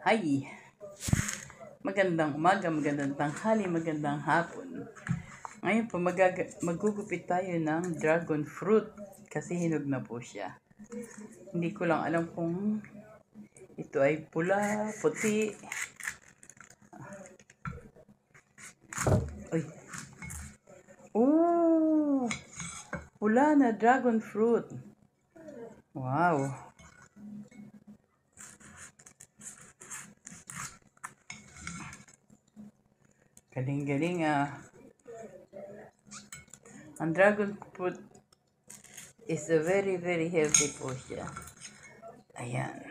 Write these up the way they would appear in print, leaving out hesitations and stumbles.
Hi! Magandang umaga, magandang tanghali, magandang hapon. Ngayon po magugupit tayo ng dragon fruit kasi hinog na po siya. Hindi ko lang alam kung ito ay pula, puti. Uy! Oh! Pula na dragon fruit. Wow! Galing-galing ah. Ang dragon fruit is a very healthy po siya. Ayan.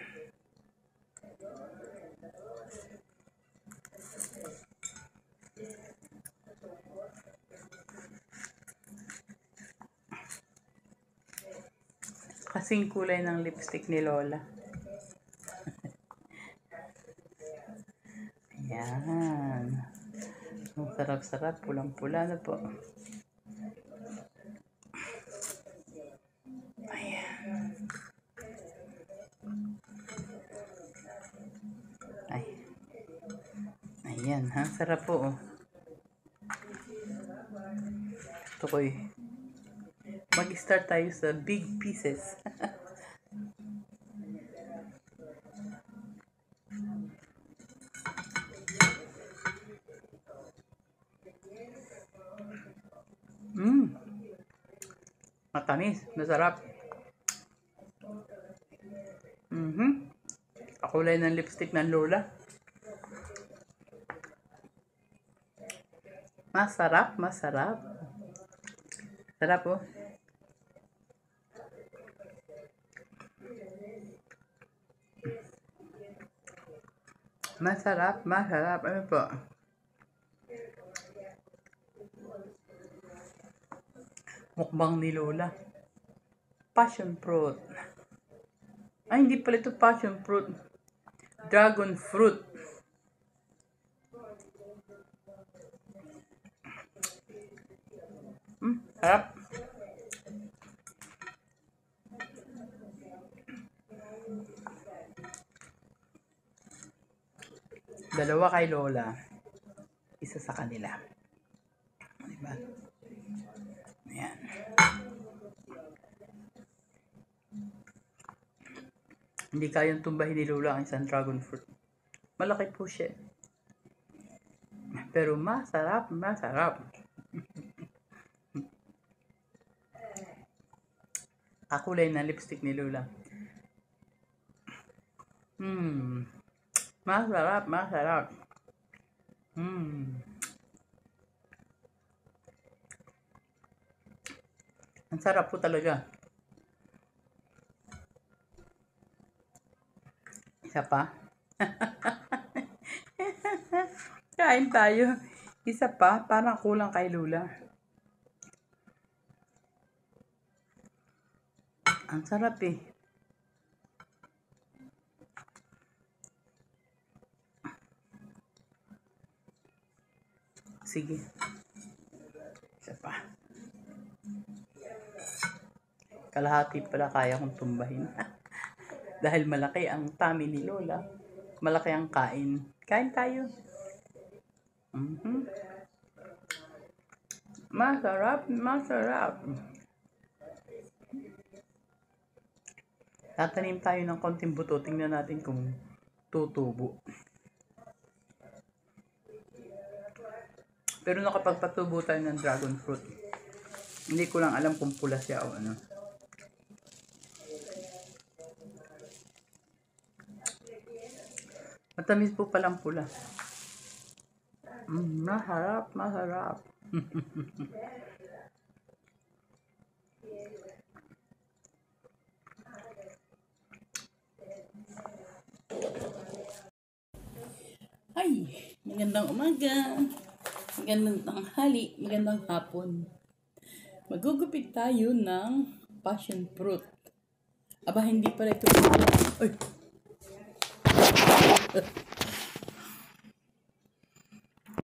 Kasing kulay ng lipstick ni Lola. Ayan. Ang sarap-sarap, pulang-pula na po. Ayan. Ay. Ayan, ha? Sarap po, oh. Ito ko eh. Mag-start tayo sa big pieces. Matamis, masarap. Kakulay ng lipstick ng Lola. Masarap. Sarap oh. Masarap. Ano po? Mukbang ni Lola. Passion fruit. Ay, hindi pala ito passion fruit. Dragon fruit. Sarap. Dalawa kay Lola. Isa sa kanila. Diba? Ayan. Hindi kayang tumbahin ni Lola ang isang dragon fruit. Malaki po siya. Pero masarap. Kakulay na lipstick ni Lola. Masarap. Ang sarap po talaga. Isa pa. Kain tayo. Isa pa, parang kulang kay Lola. Ang sarap eh. Sige. Isa pa. Kalahati pala kaya kong tumbahin. Dahil malaki ang tummy ni Lola. Malaki ang kain. Kain tayo. Masarap. Tatanim tayo ng konting buto. Tingnan natin kung tutubo. Pero nakapagpatubo tayo ng dragon fruit. Hindi ko lang alam kung pula siya o ano. Matamis po palang pula. Masarap. Ay, magandang umaga. Magandang tanghali, magandang hapon. Magugupit tayo ng passion fruit. Aba, hindi pala ito. Ay!